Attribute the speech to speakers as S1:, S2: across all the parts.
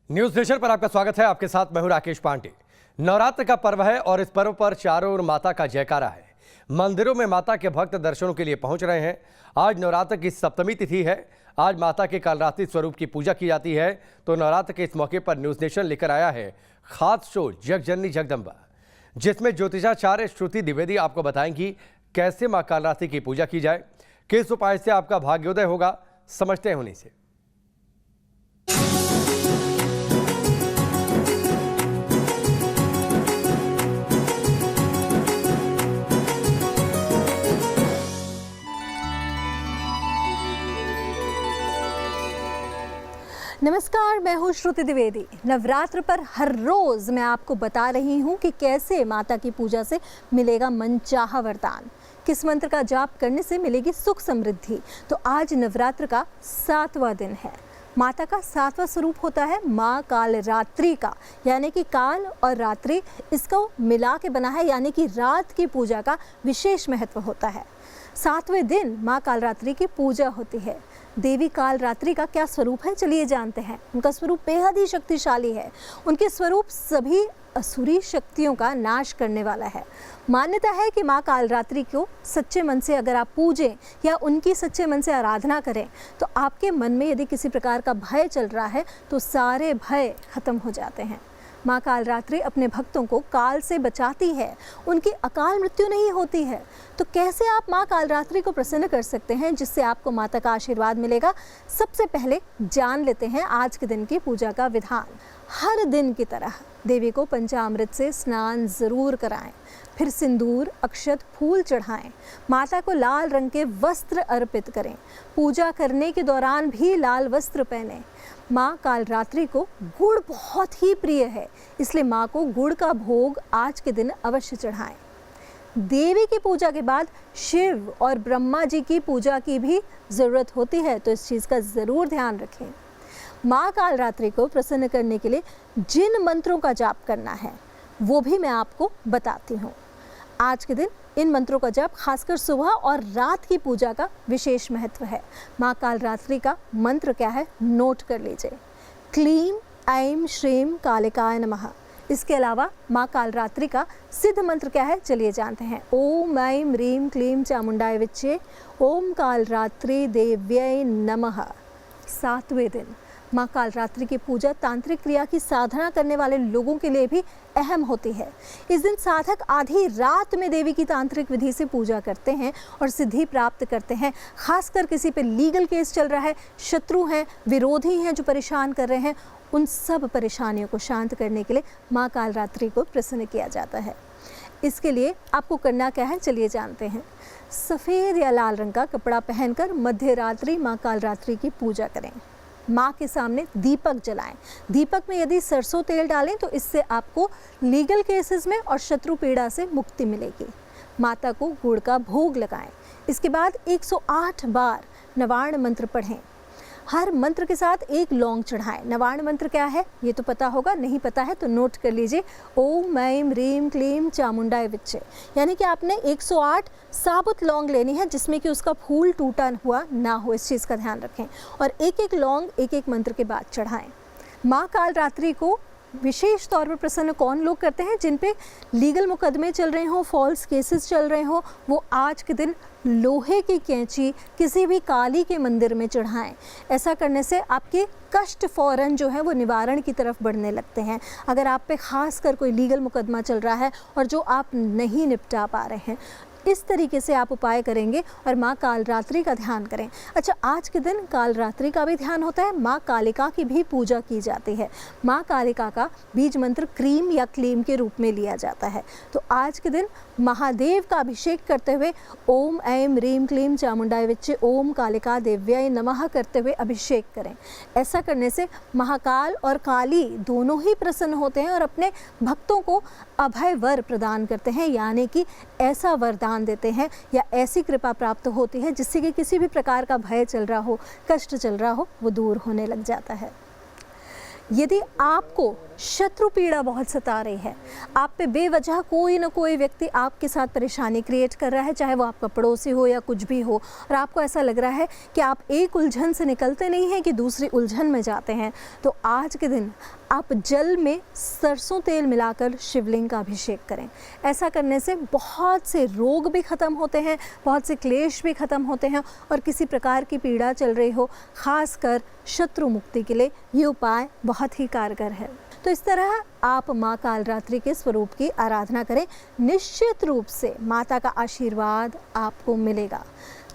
S1: News nation पर आपका स्वागत है। आपके साथ मैं हूं राकेश पांडे। नवरात्र का पर्व है और इस पर्व पर चारों ओर माता का जयकारा है। मंदिरों में माता के भक्त दर्शनों के लिए पहुंच रहे हैं। आज नवरात्र की सप्तमी तिथि है। आज माता के कालरात्रि स्वरूप की पूजा की जाती है। तो नवरात्र के इस मौके पर न्यूज नेशन लेकर आया है खास शो जगजननी जगदम्बा, जिसमें ज्योतिषाचार्य श्रुति द्विवेदी आपको बताएंगी कैसे मां कालरात्रि की पूजा की जाए, किस उपाय से आपका भाग्योदय होगा। समझते हैं उन्हीं से।
S2: नमस्कार, मैं हूँ श्रुति द्विवेदी। नवरात्र पर हर रोज मैं आपको बता रही हूँ कि कैसे माता की पूजा से मिलेगा मनचाहा वरदान, किस मंत्र का जाप करने से मिलेगी सुख समृद्धि। तो आज नवरात्र का 7वां दिन है। माता का 7वां स्वरूप होता है माँ कालरात्रि का, यानी कि काल और रात्रि इसको मिला के बना है, यानी कि रात की पूजा का विशेष महत्व होता है। 7वें दिन माँ कालरात्रि की पूजा होती है। देवी कालरात्रि का क्या स्वरूप है, चलिए जानते हैं। उनका स्वरूप बेहद ही शक्तिशाली है। उनके स्वरूप सभी असुरी शक्तियों का नाश करने वाला है। मान्यता है कि माँ कालरात्रि को सच्चे मन से अगर आप पूजें या उनकी सच्चे मन से आराधना करें तो आपके मन में यदि किसी प्रकार का भय चल रहा है तो सारे भय खत्म हो जाते हैं। माँ कालरात्रि अपने भक्तों को काल से बचाती है, उनकी अकाल मृत्यु नहीं होती है। तो कैसे आप माँ कालरात्रि को प्रसन्न कर सकते हैं जिससे आपको माता का आशीर्वाद मिलेगा? सबसे पहले जान लेते हैं आज के दिन की पूजा का विधान। हर दिन की तरह देवी को पंचामृत से स्नान जरूर कराएं, फिर सिंदूर, अक्षत, फूल चढ़ाएं, माता को लाल रंग के वस्त्र अर्पित करें। पूजा करने के दौरान भी लाल वस्त्र पहने। माँ कालरात्रि को गुड़ बहुत ही प्रिय है, इसलिए माँ को गुड़ का भोग आज के दिन अवश्य चढ़ाएं। देवी की पूजा के बाद शिव और ब्रह्मा जी की पूजा की भी ज़रूरत होती है, तो इस चीज़ का ज़रूर ध्यान रखें। माँ कालरात्रि को प्रसन्न करने के लिए जिन मंत्रों का जाप करना है वो भी मैं आपको बताती हूँ। आज के दिन इन मंत्रों का जाप खासकर सुबह और रात की पूजा का विशेष महत्व है। माँ कालरात्रि का मंत्र क्या है, नोट कर लीजिए। क्लीम ऐं श्रीं कालिकाय नमः। इसके अलावा माँ कालरात्रि का सिद्ध मंत्र क्या है, चलिए जानते हैं। ओम ऐं ह्रीं क्लीं चामुंडाय विच्चे ओम कालरात्रि देव्यै नमः। 7वें दिन माँ कालरात्रि की पूजा तांत्रिक क्रिया की साधना करने वाले लोगों के लिए भी अहम होती है। इस दिन साधक आधी रात में देवी की तांत्रिक विधि से पूजा करते हैं और सिद्धि प्राप्त करते हैं। खासकर किसी पे लीगल केस चल रहा है, शत्रु हैं, विरोधी हैं जो परेशान कर रहे हैं, उन सब परेशानियों को शांत करने के लिए माँ कालरात्रि को प्रसन्न किया जाता है। इसके लिए आपको करना क्या है, चलिए जानते हैं। सफ़ेद या लाल रंग का कपड़ा पहनकर मध्य रात्रि माँ कालरात्रि की पूजा करें। माँ के सामने दीपक जलाएं। दीपक में यदि सरसों तेल डालें तो इससे आपको लीगल केसेस में और शत्रु पीड़ा से मुक्ति मिलेगी। माता को गुड़ का भोग लगाएं। इसके बाद 108 बार नवार्ण मंत्र पढ़ें। हर मंत्र के साथ एक लौंग चढ़ाएं। नवार्ण मंत्र क्या है ये तो पता होगा, नहीं पता है तो नोट कर लीजिए। ओम ऐं ह्रीं क्लीं चामुंडाय विच्चे, यानी कि आपने 108 साबुत लौंग लेनी है जिसमें कि उसका फूल टूटा हुआ ना हो, इस चीज़ का ध्यान रखें। और एक एक लौंग एक एक मंत्र के बाद चढ़ाएं। माँ कालरात्रि को विशेष तौर पर प्रसन्न कौन लोग करते हैं? जिन पे लीगल मुकदमे चल रहे हों, फॉल्स केसेस चल रहे हों, वो आज के दिन लोहे की कैंची किसी भी काली के मंदिर में चढ़ाएं। ऐसा करने से आपके कष्ट फौरन जो है वो निवारण की तरफ बढ़ने लगते हैं। अगर आप पे खास कर कोई लीगल मुकदमा चल रहा है और जो आप नहीं निपटा पा रहे हैं, इस तरीके से आप उपाय करेंगे और माँ कालरात्रि का ध्यान करें। अच्छा, आज के दिन कालरात्रि का भी ध्यान होता है। माँ कालिका की भी पूजा की जाती है। माँ कालिका का बीज मंत्र क्रीम या क्लीम के रूप में लिया जाता है। तो आज के दिन महादेव का अभिषेक करते हुए ओम ऐं ह्रीं क्लीं चामुंडाय विच्चे ओम कालिका देव्यै नमः करते हुए अभिषेक करें। ऐसा करने से महाकाल और काली दोनों ही प्रसन्न होते हैं और अपने भक्तों को अभय वर प्रदान करते हैं, यानी कि ऐसा वरदान देते हैं या ऐसी कृपा प्राप्त होती है जिससे कि किसी भी प्रकार का भय चल रहा हो, कष्ट चल रहा हो, वो दूर होने लग जाता है। यदि आपको शत्रु पीड़ा बहुत सता रही है, आप पे बेवजह कोई ना कोई व्यक्ति आपके साथ परेशानी क्रिएट कर रहा है, चाहे वो आपका पड़ोसी हो या कुछ भी हो, और आपको ऐसा लग रहा है कि आप एक उलझन से निकलते नहीं हैं कि दूसरी उलझन में जाते हैं, तो आज के दिन आप जल में सरसों तेल मिलाकर शिवलिंग का अभिषेक करें। ऐसा करने से बहुत से रोग भी खत्म होते हैं, बहुत से क्लेश भी खत्म होते हैं, और किसी प्रकार की पीड़ा चल रही हो, खासकर शत्रु मुक्ति के लिए ये उपाय बहुत ही कारगर है। तो इस तरह आप माँ कालरात्रि के स्वरूप की आराधना करें, निश्चित रूप से माता का आशीर्वाद आपको मिलेगा।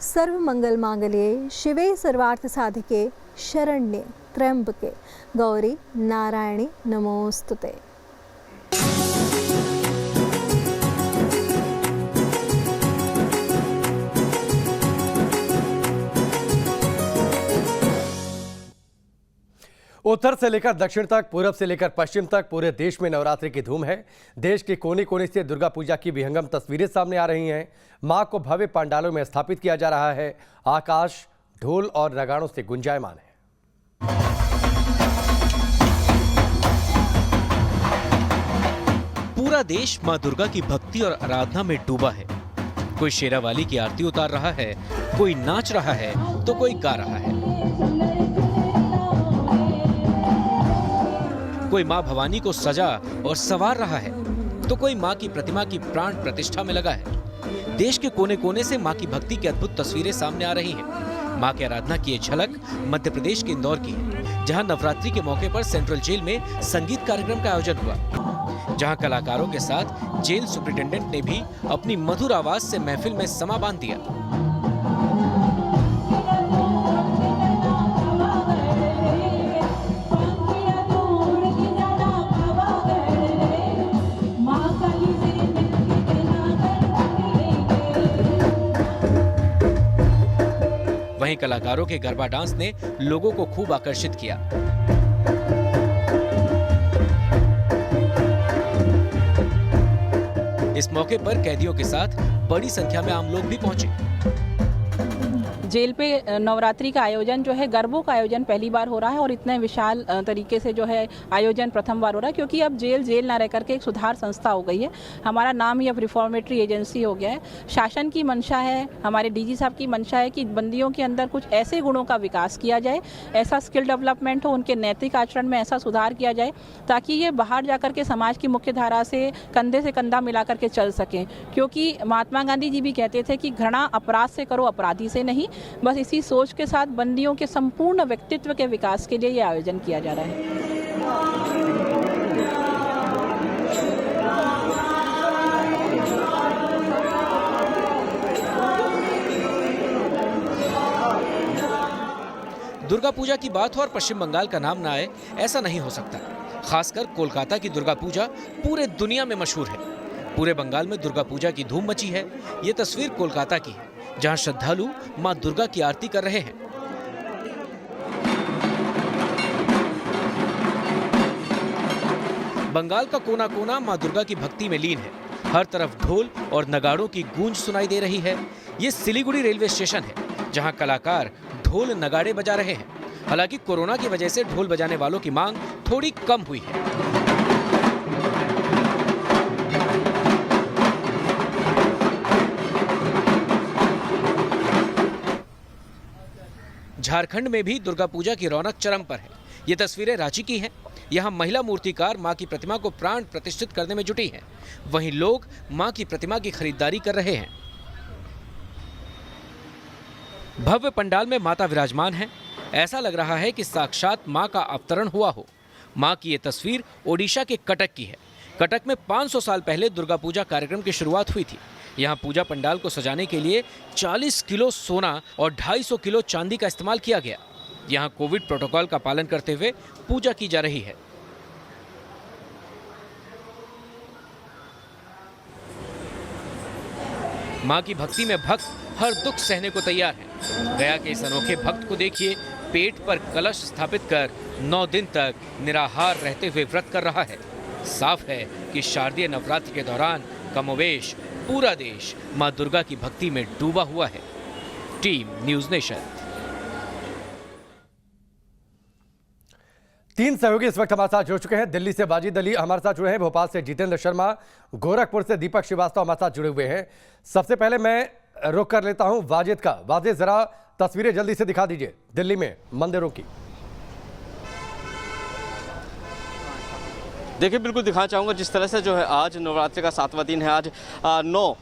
S2: सर्व मंगल मांगल्ये शिवे सर्वार्थ साधिके शरण्ये त्र्यंबके गौरी नारायणी नमोस्तुते।
S1: उत्तर से लेकर दक्षिण तक, पूरब से लेकर पश्चिम तक पूरे देश में नवरात्रि की धूम है। देश के कोने कोने से दुर्गा पूजा की विहंगम तस्वीरें सामने आ रही हैं। मां को भव्य पंडालों में स्थापित किया जा रहा है। आकाश ढोल और नगाड़ों से गुंजायमान है।
S3: पूरा देश मां दुर्गा की भक्ति और आराधना में डूबा है। कोई शेरावाली की आरती उतार रहा है, कोई नाच रहा है तो कोई गा रहा है। कोई मां भवानी को सजा और संवार रहा है तो कोई मां की प्रतिमा की प्राण प्रतिष्ठा में लगा है। देश के कोने कोने से मां की भक्ति की अद्भुत तस्वीरें सामने आ रही हैं। मां की आराधना की ये झलक मध्य प्रदेश के इंदौर की है, जहां नवरात्रि के मौके पर सेंट्रल जेल में संगीत कार्यक्रम का आयोजन हुआ, जहां कलाकारों के साथ जेल सुपरिटेंडेंट ने भी अपनी मधुर आवाज से महफिल में समा बांध दिया। वहीं कलाकारों के गरबा डांस ने लोगों को खूब आकर्षित किया। इस मौके पर कैदियों के साथ बड़ी संख्या में आम लोग भी पहुंचे।
S4: जेल पे नवरात्रि का आयोजन जो है, गरबों का आयोजन पहली बार हो रहा है और इतने विशाल तरीके से जो है आयोजन प्रथम बार हो रहा है, क्योंकि अब जेल ना रह करके एक सुधार संस्था हो गई है। हमारा नाम ही अब रिफॉर्मेटरी एजेंसी हो गया है। शासन की मंशा है, हमारे डीजी साहब की मंशा है कि बंदियों के अंदर कुछ ऐसे गुणों का विकास किया जाए, ऐसा स्किल डेवलपमेंट हो, उनके नैतिक आचरण में ऐसा सुधार किया जाए ताकि ये बाहर जाकर के समाज की मुख्य धारा से कंधा मिला करके चल सकें। क्योंकि महात्मा गांधी जी भी कहते थे कि घृणा अपराध से करो, अपराधी से नहीं। बस इसी सोच के साथ बंदियों के संपूर्ण व्यक्तित्व के विकास के लिए यह आयोजन किया जा रहा है।
S3: दुर्गा पूजा की बात हो और पश्चिम बंगाल का नाम ना आए, ऐसा नहीं हो सकता। खासकर कोलकाता की दुर्गा पूजा पूरे दुनिया में मशहूर है। पूरे बंगाल में दुर्गा पूजा की धूम मची है। ये तस्वीर कोलकाता की है, जहां श्रद्धालु मां दुर्गा की आरती कर रहे हैं। बंगाल का कोना कोना मां दुर्गा की भक्ति में लीन है। हर तरफ ढोल और नगाड़ों की गूंज सुनाई दे रही है। ये सिलीगुड़ी रेलवे स्टेशन है, जहां कलाकार ढोल नगाड़े बजा रहे हैं। हालांकि कोरोना की वजह से ढोल बजाने वालों की मांग थोड़ी कम हुई है। झारखंड में भी दुर्गा पूजा की रौनक चरम पर है। ये तस्वीरें रांची की हैं। यहाँ महिला मूर्तिकार मां की प्रतिमा को प्राण प्रतिष्ठित करने में जुटी हैं। वहीं लोग मां की प्रतिमा की खरीदारी कर रहे हैं। भव्य पंडाल में माता विराजमान है। ऐसा लग रहा है कि साक्षात मां का अवतरण हुआ हो। मां की ये तस्वीर ओडिशा के कटक की है। कटक में 500 साल पहले दुर्गा पूजा कार्यक्रम की शुरुआत हुई थी। यहाँ पूजा पंडाल को सजाने के लिए 40 किलो सोना और 250 किलो चांदी का इस्तेमाल किया गया। यहाँ कोविड प्रोटोकॉल का पालन करते हुए पूजा की जा रही है। मां की भक्ति में भक्त हर दुख सहने को तैयार है। गया के इस अनोखे भक्त को देखिए, पेट पर कलश स्थापित कर 9 दिन तक निराहार रहते हुए व्रत कर रहा है। साफ है कि शारदीय नवरात्रि के दौरान कमोवेश पूरा देश मां दुर्गा की भक्ति में डूबा हुआ है। Team news nation.
S1: तीन सहयोगी इस वक्त हमारे साथ जुड़ चुके हैं। दिल्ली से वाजिद अली हमारे साथ जुड़े हैं, भोपाल से जितेंद्र शर्मा, गोरखपुर से दीपक श्रीवास्तव हमारे साथ जुड़े हुए हैं। सबसे पहले मैं रुक कर लेता हूं वाजिद का। वाजिद, जरा तस्वीरें जल्दी से दिखा दीजिए दिल्ली में मंदिरों की।
S5: देखिए, बिल्कुल दिखाना चाहूँगा जिस तरह से जो है आज नवरात्रि का 7वां दिन है। आज 9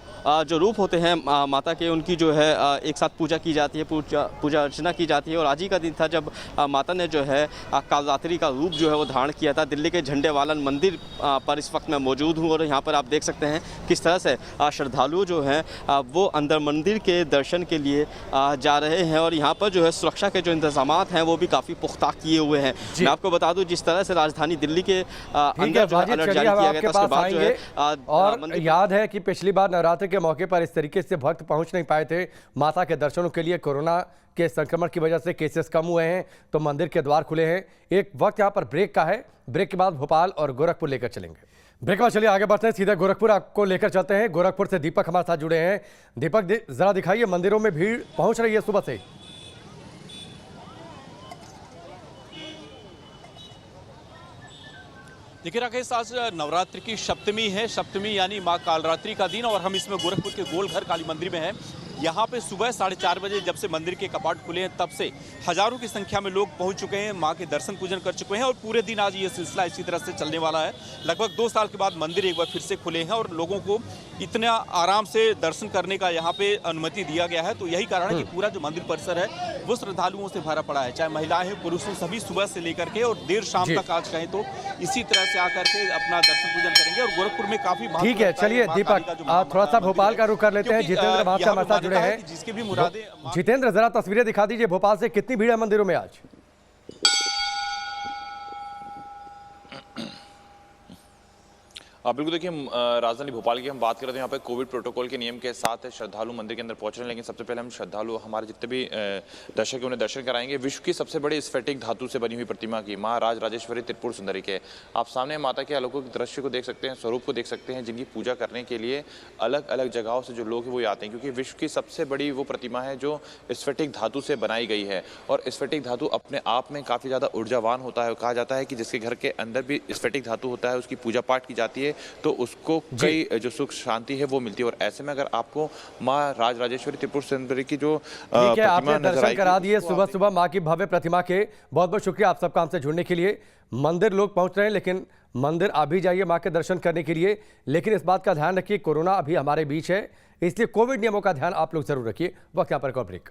S5: जो रूप होते हैं माता के, उनकी जो है एक साथ पूजा की जाती है, पूजा अर्चना की जाती है। और आज ही का दिन था जब माता ने जो है कालरात्रि का रूप जो है वो धारण किया था। दिल्ली के झंडेवालन मंदिर पर इस वक्त मैं मौजूद हूँ और यहाँ पर आप देख सकते हैं किस तरह से श्रद्धालु जो हैं वो अंदर मंदिर के दर्शन के लिए जा रहे हैं। और यहाँ पर जो है सुरक्षा के जो इंतजाम हैं वो भी काफ़ी पुख्ता किए हुए हैं। मैं आपको बता दूँ जिस तरह से राजधानी दिल्ली के अंदर जो है अलर्ट जारी किया गया था, उसके बाद जो है
S1: और याद है कि पिछली बार नवरात्रि के मौके पर इस तरीके से भक्त पहुंच नहीं पाए थे माता के दर्शनों के लिए। कोरोना के संक्रमण की वजह से केसेस कम हुए हैं तो मंदिर के द्वार खुले हैं। एक वक्त यहां पर ब्रेक का है, ब्रेक के बाद भोपाल और गोरखपुर लेकर चलेंगे। ब्रेक के बाद चलिए आगे बढ़ते हैं, सीधे गोरखपुर आपको लेकर चलते हैं। गोरखपुर से दीपक हमारे साथ जुड़े हैं। दीपक, जरा दिखाइए, मंदिरों में भीड़ पहुंच रही है सुबह से।
S6: देखिए राकेश, आज नवरात्रि की सप्तमी है। सप्तमी यानी माँ कालरात्रि का दिन और हम इसमें गोरखपुर के गोलघर काली मंदिर में हैं। यहाँ पे सुबह 4:30 बजे जब से मंदिर के कपाट खुले हैं तब से हजारों की संख्या में लोग पहुँच चुके हैं, माँ के दर्शन पूजन कर चुके हैं। और पूरे दिन आज ये सिलसिला इसी तरह से चलने वाला है। लगभग 2 साल के बाद मंदिर एक बार फिर से खुले हैं और लोगों को इतना आराम से दर्शन करने का यहाँ पे अनुमति दिया गया है। तो यही कारण है कि पूरा जो मंदिर परिसर है वो श्रद्धालुओं से भरा पड़ा है, चाहे महिलाएं हैं, पुरुष हैं, सभी सुबह से लेकर के और देर शाम तक आज कहें तो इसी तरह से आकर के अपना दर्शन पूजन करेंगे। और गोरखपुर में काफी
S1: ठीक है, चलिए दीपक थोड़ा सा भोपाल का रुख कर लेते हैं। जितेंद्र वहां से हमारे साथ जुड़े हैं।
S6: जिसके भी मुरादे।
S1: जितेंद्र, जरा तस्वीरें दिखा दीजिए, भोपाल से कितनी भीड़ है मंदिरों में आज?
S7: बिल्कुल, देखिए राजधानी भोपाल की हम बात करें तो यहाँ पे कोविड प्रोटोकॉल के नियम के साथ श्रद्धालु मंदिर के अंदर पहुंच रहे हैं। लेकिन सबसे पहले हम श्रद्धालु हमारे जितने भी दर्शक हैं उन्हें दर्शन कराएंगे विश्व की सबसे बड़ी स्फटिक धातु से बनी हुई प्रतिमा की, माँ राज राजेश्वरी त्रिपुर सुंदरी के। आप सामने माता के अलौकिक दृश्य को देख सकते हैं, स्वरूप को देख सकते हैं, जिनकी पूजा करने के लिए अलग अलग जगहों से जो लोग हैं वो आते हैं, क्योंकि विश्व की सबसे बड़ी वो प्रतिमा है जो स्फटिक धातु से बनाई गई है। और स्फटिक धातु अपने आप में काफ़ी ज़्यादा ऊर्जावान होता है। कहा जाता है कि जिसके घर के अंदर भी स्फटिक धातु होता है उसकी पूजा पाठ की जाती है तो उसको कई जो सुख शांति है वो मिलती है। और ऐसे में अगर आपको माँ राज राजेश्वरी त्रिपुर सुंदरी की जो
S1: आपने दर्शन करा दिए सुबह सुबह माँ की भव्य प्रतिमा के, बहुत बहुत शुक्रिया आप सबका हमसे जुड़ने के लिए। मंदिर लोग पहुंच रहे हैं, लेकिन मंदिर आप भी जाइए माँ के दर्शन करने के लिए। लेकिन इस बात का ध्यान रखिए, कोरोना अभी हमारे बीच है, इसलिए कोविड नियमों का ध्यान आप लोग जरूर रखिए। वक्त यहाँ पर ब्रेक।